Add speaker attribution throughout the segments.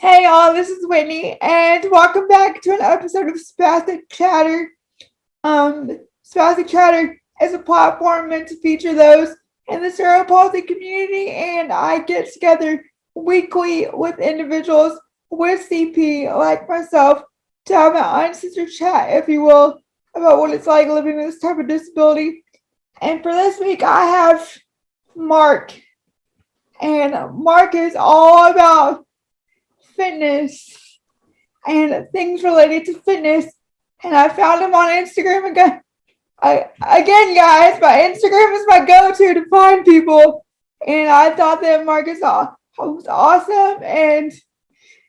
Speaker 1: Hey all, this is Whitney, and welcome back to an episode of Spastic Chatter. Spastic Chatter is a platform meant to feature those in the cerebral palsy community, and I get together weekly with individuals with CP like myself to have an uncensored chat, if you will, about what it's like living with this type of disability. And for this week, I have Marc, and Marc is all about fitness and things related to fitness. And I found him on Instagram again. Again, guys, my Instagram is my go-to to find people. And I thought that Marc was awesome. And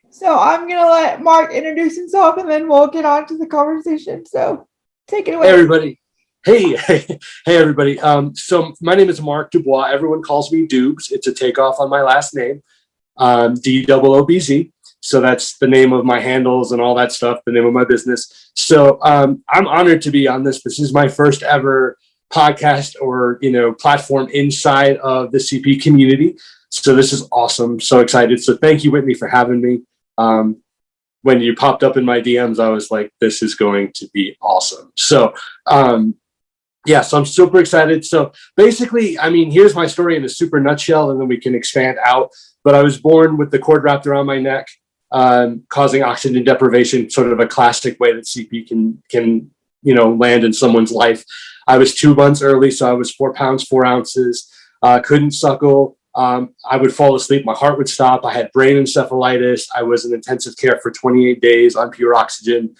Speaker 1: so I'm going to let Marc introduce himself and then we'll get on to the conversation. So take it away.
Speaker 2: Hey, everybody. Hey, everybody. So my name is Marc Dubois. Everyone calls me Doobz. It's a takeoff on my last name, DoobzFit. So that's the name of my handles and all that stuff, the name of my business. So I'm honored to be on this. This is my first ever podcast or, platform inside of the CP community. So this is awesome. So excited. So thank you, Whitney, for having me. When you popped up in my DMs, I was like, this is going to be awesome. So, so I'm super excited. So basically, here's my story in a super nutshell, and then we can expand out. But I was born with the cord wrapped around my neck, causing oxygen deprivation, sort of a classic way that CP can land in someone's life. I was 2 months early, so I was 4 pounds, 4 ounces, couldn't suckle. I would fall asleep. My heart would stop. I had brain encephalitis. I was in intensive care for 28 days on pure oxygen.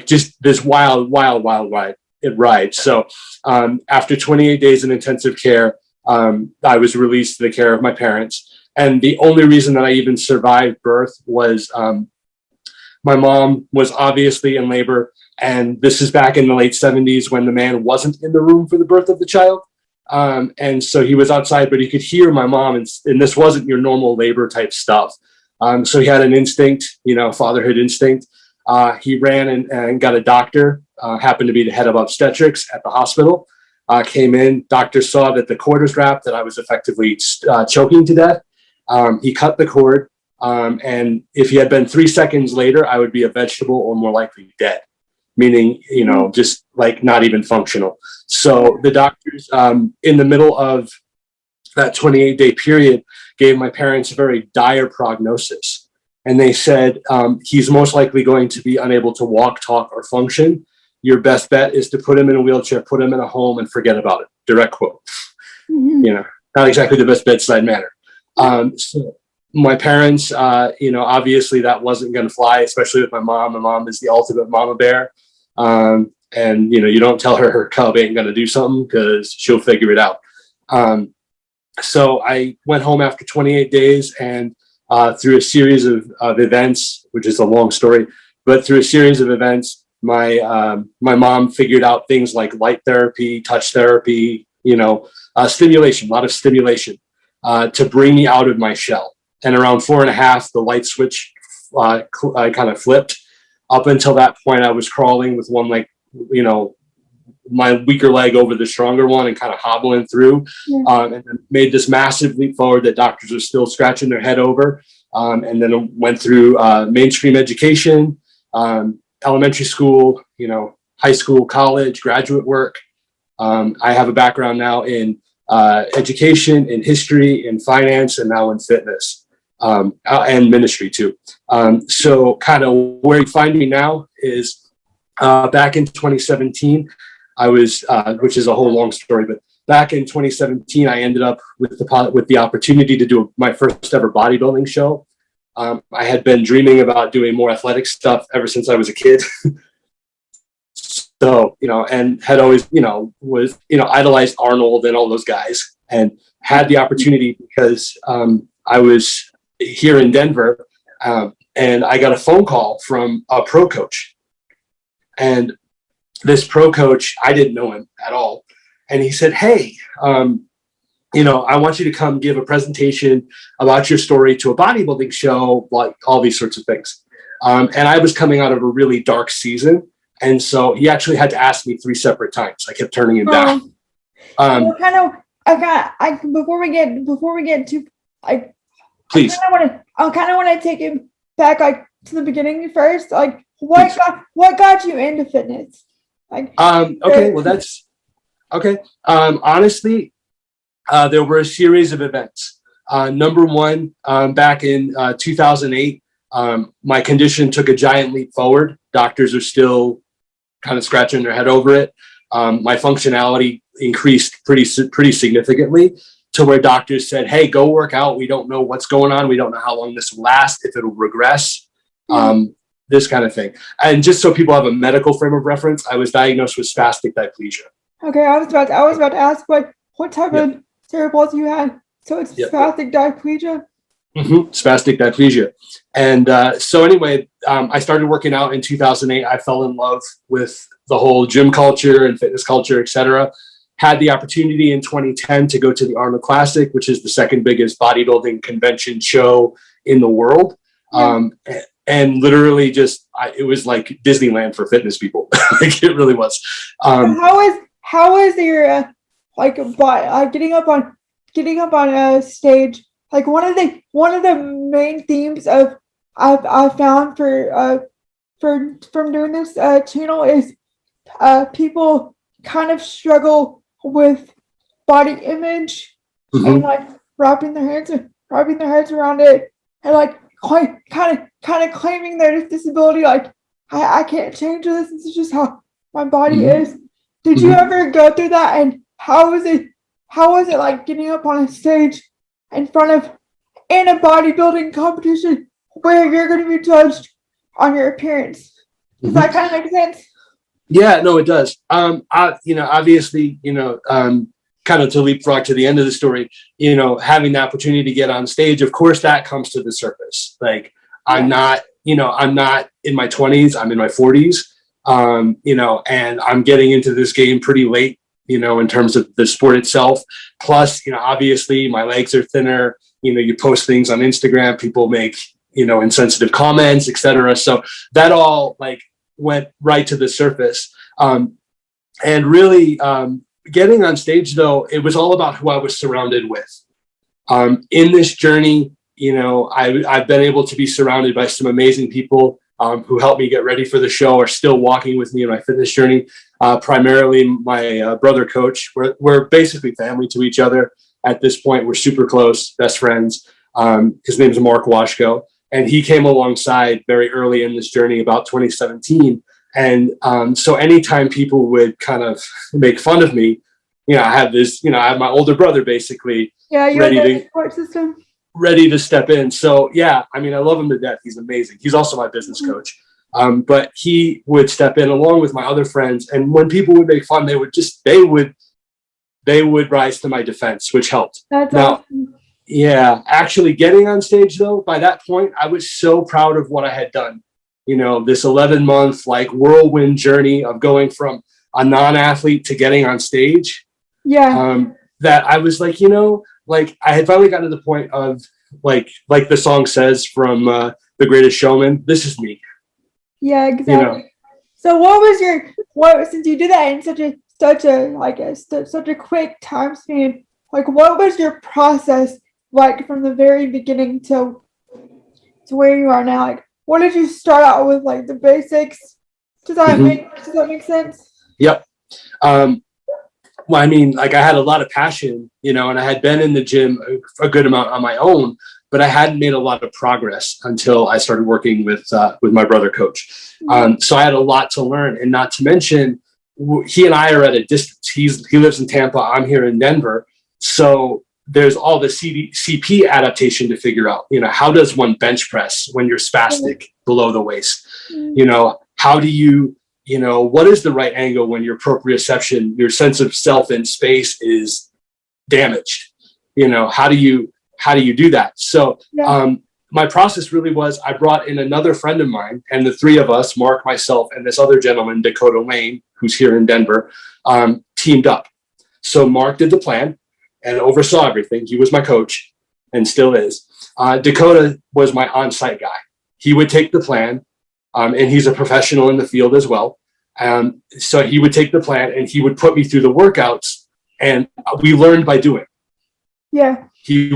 Speaker 2: Just this wild ride. So after 28 days in intensive care, I was released to the care of my parents. And the only reason that I even survived birth was my mom was obviously in labor. And this is back in the late 70s when the man wasn't in the room for the birth of the child. And so he was outside, but he could hear my mom. And this wasn't your normal labor type stuff. So he had an instinct, fatherhood instinct. He ran and got a doctor, happened to be the head of obstetrics at the hospital. Came in, doctor saw that the cord was wrapped, that I was effectively choking to death. He cut the cord, and if he had been 3 seconds later, I would be a vegetable or more likely dead, meaning, just like not even functional. So the doctors in the middle of that 28-day period gave my parents a very dire prognosis. And they said, he's most likely going to be unable to walk, talk, or function. Your best bet is to put him in a wheelchair, put him in a home, and forget about it. Direct quote. Mm-hmm. Not exactly the best bedside manner. So my parents, obviously that wasn't going to fly, especially with my mom. My mom is the ultimate mama bear. And you don't tell her cub ain't going to do something because she'll figure it out. So I went home after 28 days, and through a series of events, which is a long story, but through a series of events, my mom figured out things like light therapy, touch therapy, stimulation, a lot of stimulation, to bring me out of my shell. And around 4.5, the light switch kind of flipped. Up until that point, I was crawling with one leg, my weaker leg over the stronger one and kind of hobbling through, and then made this massive leap forward that doctors are still scratching their head over. And then went through mainstream education, elementary school, high school, college, graduate work. I have a background now in education, in history, in finance, and now in fitness, and ministry too. So kind of where you find me now is back in 2017, I was, which is a whole long story, but back in 2017, I ended up with the opportunity to do my first ever bodybuilding show. I had been dreaming about doing more athletic stuff ever since I was a kid. So, and had always, was, idolized Arnold and all those guys, and had the opportunity because I was here in Denver, and I got a phone call from a pro coach. And this pro coach, I didn't know him at all. And he said, hey, I want you to come give a presentation about your story to a bodybuilding show, like all these sorts of things. And I was coming out of a really dark season. And so he actually had to ask me 3 separate times. I kept turning him down.
Speaker 1: Before we get to,
Speaker 2: Please.
Speaker 1: I kind of want to take it back like to the beginning first. Like, what got you into fitness? Like,
Speaker 2: okay, well, that's okay. Honestly, there were a series of events. Number one, back in 2008, my condition took a giant leap forward. Doctors are still kind of scratching their head over it. My functionality increased pretty significantly, to where doctors said, hey, go work out. We don't know what's going on. We don't know how long this will last, if it'll regress, this kind of thing. And just so people have a medical frame of reference, I was diagnosed with spastic diplegia.
Speaker 1: Okay, I was about to ask what type of cerebral palsy you had. So it's spastic diplegia?
Speaker 2: Spastic diplegia. And so anyway, I started working out in 2008. I fell in love with the whole gym culture and fitness culture, etc. Had the opportunity in 2010 to go to the Arnold Classic, which is the second biggest bodybuilding convention show in the world. And literally just, it was like Disneyland for fitness people. Like, it really was.
Speaker 1: How is your getting up on a stage? Like, one of the main themes of I've found from doing this channel is people kind of struggle with body image and like wrapping their heads around it, and like kind of claiming their disability. Like, I can't change this. This is just how my body is. Did you ever go through that? And how was it like getting up on a stage in a bodybuilding competition where you're going to be judged on your appearance? Does that kind of make sense?
Speaker 2: Yeah, no, it does. Obviously, kind of to leapfrog to the end of the story, having the opportunity to get on stage, of course, that comes to the surface. Like, I'm not in my 20s, I'm in my 40s, and I'm getting into this game pretty late, in terms of the sport itself. Plus, obviously my legs are thinner, you post things on Instagram, people make, insensitive comments, etc. So that all like went right to the surface. And really, getting on stage, though, it was all about who I was surrounded with. In this journey, I've been able to be surrounded by some amazing people who helped me get ready for the show, are still walking with me in my fitness journey. Primarily my brother coach. We're basically family to each other at this point. We're super close, best friends. His name is Marc, and he came alongside very early in this journey, about 2017. And so anytime people would kind of make fun of me, I have my older brother basically ready to step in. So yeah, I love him to death. He's amazing. He's also my business coach. But he would step in along with my other friends. And when people would make fun, they would rise to my defense, which helped.
Speaker 1: That's awesome.
Speaker 2: Yeah, actually getting on stage, though, by that point, I was so proud of what I had done. This 11-month like whirlwind journey of going from a non-athlete to getting on stage. Yeah. That I was like, like I had finally gotten to the point of like the song says from The Greatest Showman, this is me.
Speaker 1: Yeah, exactly. So since you did that in such a quick time span, like what was your process like from the very beginning to where you are now? Like, what did you start out with, like the basics? Does that make sense?
Speaker 2: Yep. Well, I had a lot of passion, and I had been in the gym a good amount on my own, but I hadn't made a lot of progress until I started working with my brother coach. So I had a lot to learn, and not to mention, he and I are at a distance. He lives in Tampa. I'm here in Denver. So there's all the CP adaptation to figure out, how does one bench press when you're spastic below the waist? How do you, what is the right angle when your proprioception, your sense of self in space is damaged? How do you do that? So my process really was, I brought in another friend of mine, and the three of us, Marc, myself, and this other gentleman, Dakota Lane, who's here in Denver, teamed up. So Marc did the plan and oversaw everything. He was my coach and still is. Dakota was my on-site guy. He would take the plan, and he's a professional in the field as well. So he would take the plan and he would put me through the workouts, and we learned by doing.
Speaker 1: Yeah.
Speaker 2: He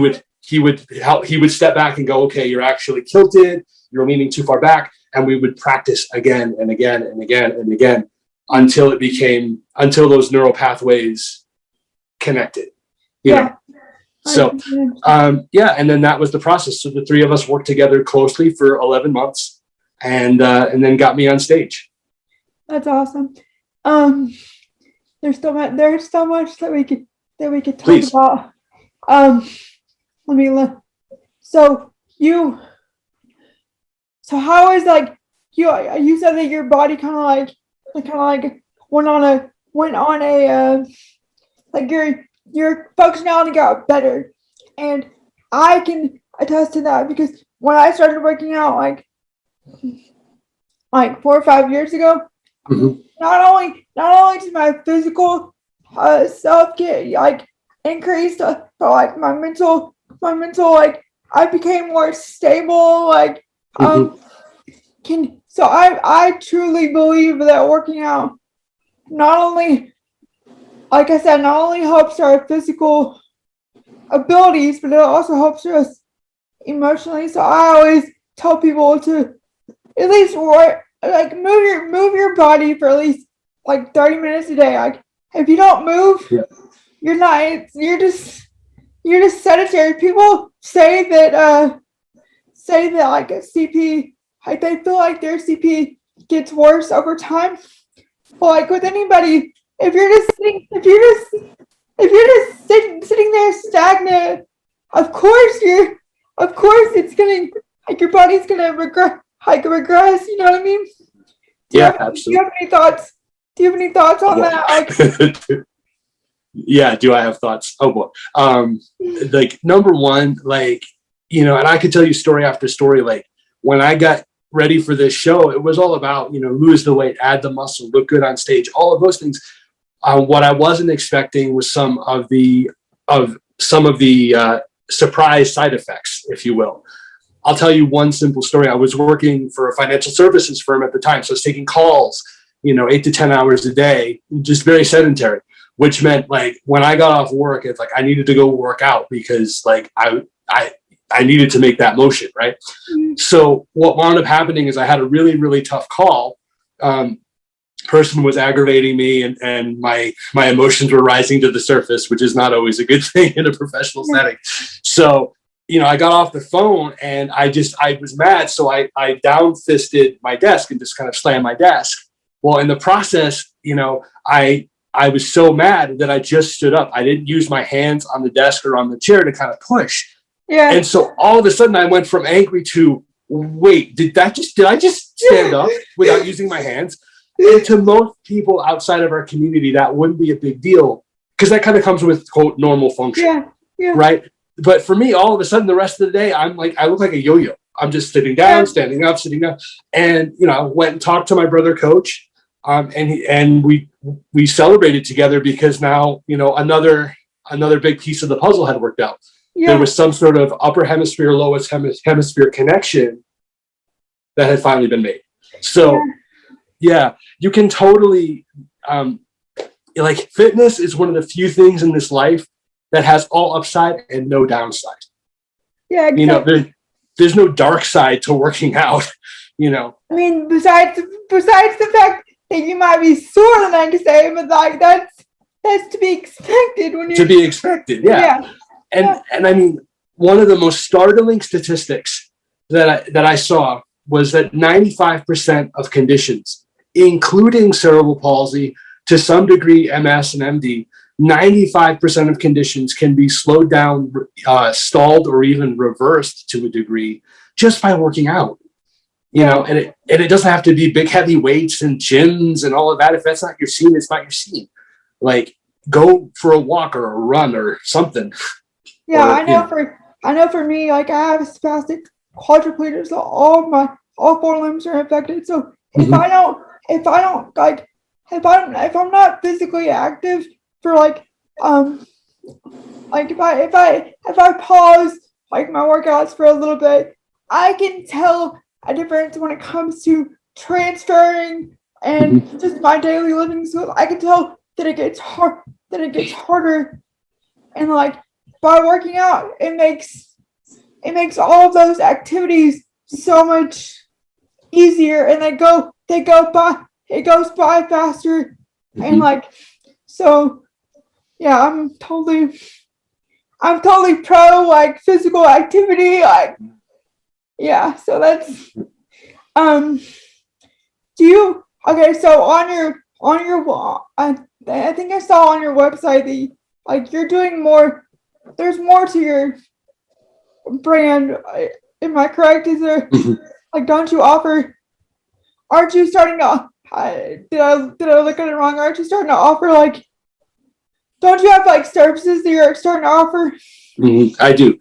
Speaker 2: he would step back and go, okay, you're actually tilted, you're leaning too far back. And we would practice again and again and again and again until those neural pathways connected, you know? So, and then that was the process. So the three of us worked together closely for 11 months and then got me on stage.
Speaker 1: That's awesome. There's so much that we could talk
Speaker 2: Please.
Speaker 1: about. Let me look. So how is like you said that your body kind of like went on a like your functionality got better, and I can attest to that because when I started working out like 4 or 5 years ago, not only did my physical self get like increased, but like my mental like I became more stable. Like so I truly believe that working out not only, like I said, not only helps our physical abilities, but it also helps us emotionally. So I always tell people to at least like move your body for at least like 30 minutes a day. Like if you don't move, you're just sedentary. People say that like a CP, like they feel like their CP gets worse over time. But like with anybody, if you're just sitting there stagnant, of course it's gonna, like, your body's gonna regress. You know what I mean?
Speaker 2: Absolutely.
Speaker 1: Do you have any thoughts? Do you have any thoughts on that? Like,
Speaker 2: yeah, do I have thoughts? Oh boy. Like number one, like, you know, and I could tell you story after story. Like when I got ready for this show, it was all about, you know, lose the weight, add the muscle, look good on stage, all of those things. What I wasn't expecting was some of the surprise side effects, if you will. I'll tell you one simple story. I was working for a financial services firm at the time, so I was taking calls, you know, 8 to 10 hours a day, just very sedentary, which meant like when I got off work, it's like I needed to go work out because like I needed to make that motion, right? So what wound up happening is I had a really, really tough call. Person was aggravating me and my emotions were rising to the surface, which is not always a good thing in a professional setting. So, you know, I got off the phone and I was mad. So I down fisted my desk and just kind of slammed my desk. Well, in the process, you know, I was so mad that I just stood up. I didn't use my hands on the desk or on the chair to kind of push. Yeah. And so all of a sudden I went from angry to, wait, did I just stand up without using my hands? And to most people outside of our community, that wouldn't be a big deal because that kind of comes with, quote, normal function, right? But for me, all of a sudden, the rest of the day, I'm like, I look like a yo-yo. I'm just sitting down, standing up, sitting down. And, you know, I went and talked to my brother, Coach, and we celebrated together because now, you know, another big piece of the puzzle had worked out. There was some sort of upper hemisphere, lowest hemisphere connection that had finally been made. So, yeah, you can totally, like, fitness is one of the few things in this life that has all upside and no downside. Yeah, exactly. You know, there's no dark side to working out, you know.
Speaker 1: I mean, besides the fact that you might be sore the next day, but like that's to be expected when you're...
Speaker 2: To be expected, yeah. And I mean, one of the most startling statistics that I saw was that 95% of conditions, including cerebral palsy, to some degree MS and MD, 95% of conditions can be slowed down, stalled, or even reversed to a degree just by working out. You know, and it doesn't have to be big, heavy weights and gyms and all of that. If that's not your scene, it's not your scene. Like, go for a walk or a run or something.
Speaker 1: Yeah, I know for me, like, I have a spastic quadriplegia, so all 4 limbs are affected. So if I'm not physically active for like if I pause like my workouts for a little bit, I can tell a difference when it comes to transferring and just my daily living. So I can tell that it gets harder, and like by working out, it makes it makes all of those activities so much easier, and it goes by faster. And like, so yeah, I'm totally pro like physical activity. Like, yeah, so that's do you okay, so on your wall, I think I saw on your website that like you're doing more, there's more to your brand. Am I correct? Is there like, don't you offer, aren't you starting to did I look at it wrong? Aren't you starting to offer like, don't you have like services that you're starting to offer?
Speaker 2: I do.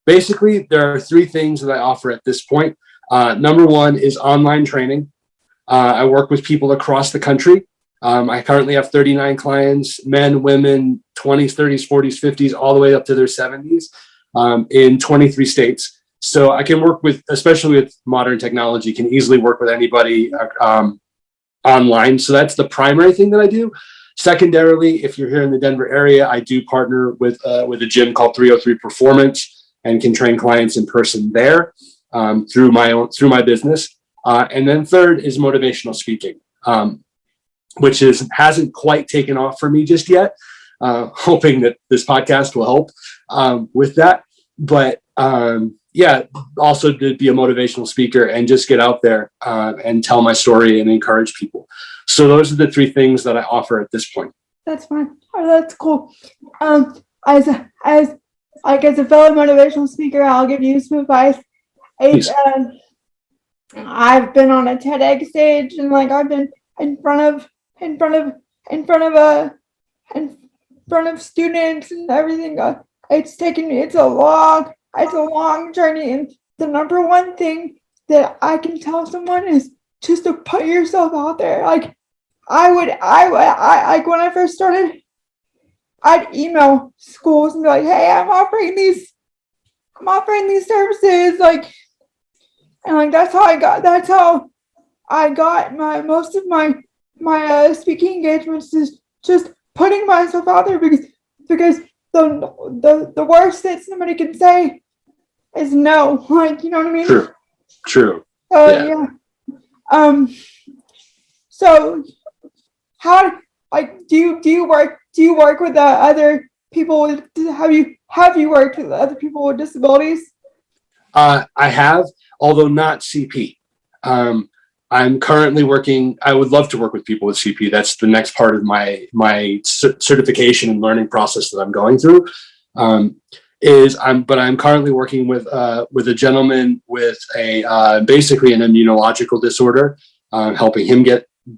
Speaker 2: Basically, there are three things that I offer at this point. Number one is online training. I work with people across the country. I currently have 39 clients, men, women, 20s, 30s, 40s, 50s, all the way up to their 70s, in 23 states. So I can work with, especially with modern technology, can easily work with anybody online. So that's the primary thing that I do. Secondarily, if you're here in the Denver area, I do partner with a gym called 303 Performance and can train clients in person there through my business. And then third is motivational speaking, which hasn't quite taken off for me just yet. Hoping that this podcast will help with that. But yeah, also to be a motivational speaker and just get out there and tell my story and encourage people. So those are the three things that I offer at this point.
Speaker 1: That's fine. Oh, that's cool. As a fellow motivational speaker, I'll give you some advice. I've been on a TEDx stage, and like I've been in front of students and everything. It's a long journey, and the number one thing that I can tell someone is just to put yourself out there. Like I like when I first started, I'd email schools and be like, hey, I'm offering these services, like, and like that's how I got most of my speaking engagements, is just putting myself out there, because the worst that somebody can say is no. Like, you know what I mean?
Speaker 2: True.
Speaker 1: Yeah. So how, like, do you work with other people with, have you worked with other people with disabilities?
Speaker 2: I have, although not CP. I'm currently working. I would love to work with people with CP. That's the next part of my certification and learning process that I'm going through. But I'm currently working with a gentleman with basically an immunological disorder, helping him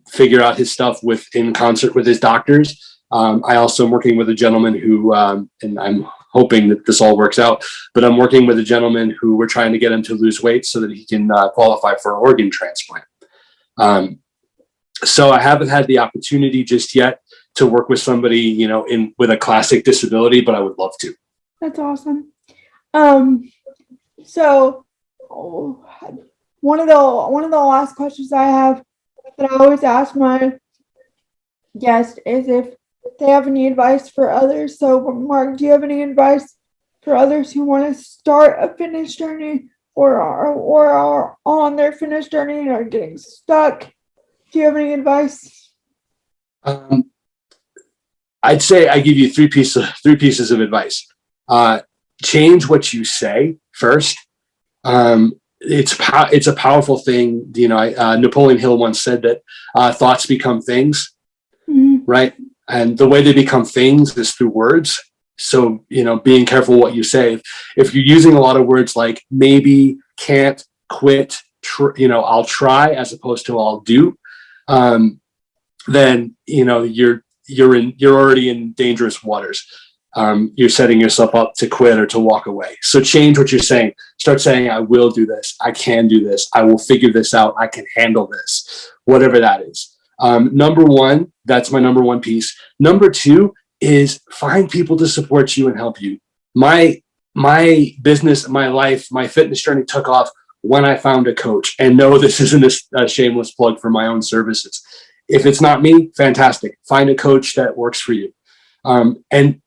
Speaker 2: figure out his stuff in concert with his doctors. I also am working with a gentleman who, and I'm hoping that this all works out, but I'm working with a gentleman who we're trying to get him to lose weight so that he can qualify for an organ transplant. So I haven't had the opportunity just yet to work with somebody, with a classic disability, but I would love to.
Speaker 1: That's awesome. So one of the last questions I have that I always ask my guests is if they have any advice for others. So Marc, do you have any advice for others who want to start a fitness journey or are on their fitness journey and are getting stuck? Do you have any advice?
Speaker 2: I'd say I give you three pieces of advice. Change what you say first. It's a powerful thing. Napoleon Hill once said that thoughts become things, right? And the way they become things is through words. So, being careful what you say. If you're using a lot of words like maybe, can't, quit, I'll try, as opposed to I'll do, then, you're already in dangerous waters. You're setting yourself up to quit or to walk away. So change what you're saying. Start saying, I will do this. I can do this. I will figure this out. I can handle this, whatever that is. Number one, that's my number one piece. Number two is find people to support you and help you. My business, my life, my fitness journey took off when I found a coach. And no, this isn't a shameless plug for my own services. If it's not me, fantastic. Find a coach that works for you. And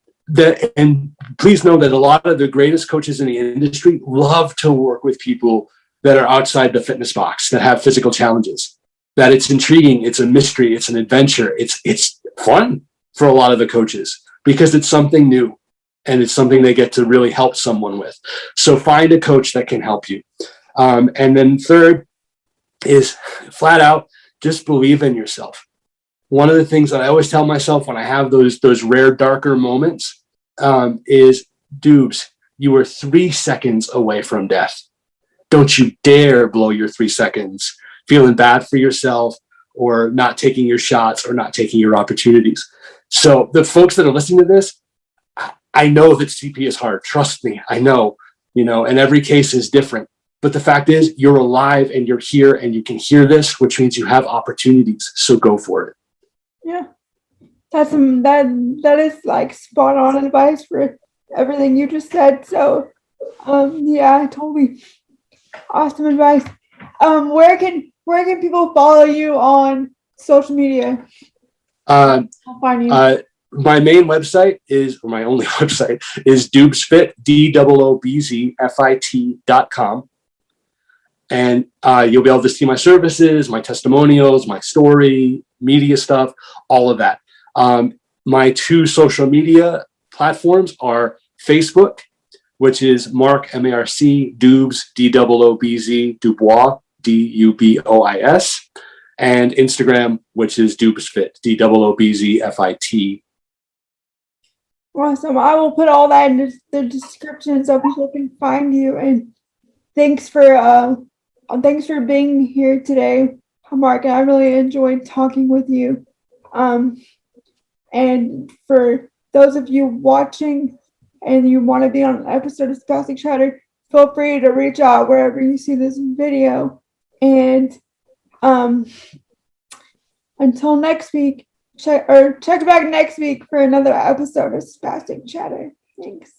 Speaker 2: please know that a lot of the greatest coaches in the industry love to work with people that are outside the fitness box, that have physical challenges, that it's intriguing, it's a mystery, it's an adventure, it's fun for a lot of the coaches because it's something new and it's something they get to really help someone with. So find a coach that can help you. And then third is flat out, just believe in yourself. One of the things that I always tell myself when I have those rare, darker moments is, Doobs, you are 3 seconds away from death. Don't you dare blow your 3 seconds feeling bad for yourself or not taking your shots or not taking your opportunities. So the folks that are listening to this, I know that CP is hard. Trust me, I know, and every case is different. But the fact is, you're alive and you're here and you can hear this, which means you have opportunities. So go for it.
Speaker 1: Yeah, that is like spot on advice for everything you just said. So, yeah, totally awesome advice. Where can people follow you on social media? I'll find you.
Speaker 2: My main website my only website is DoobzFit, DoobzFit.com. And you'll be able to see my services, my testimonials, my story, media stuff, all of that. My 2 social media platforms are Facebook, which is Marc, M-A-R-C, Doobz, D-O-O-B-Z, Dubois, D-U-B-O-I-S, and Instagram, which is DoobzFit, D-O-O-B-Z-F-I-T.
Speaker 1: Awesome. I will put all that in the description so people can find you. And thanks for being here today, Marc. I really enjoyed talking with you. And for those of you watching and you want to be on an episode of Spastic Chatter, feel free to reach out wherever you see this video. And until next week, check back next week for another episode of Spastic Chatter. Thanks.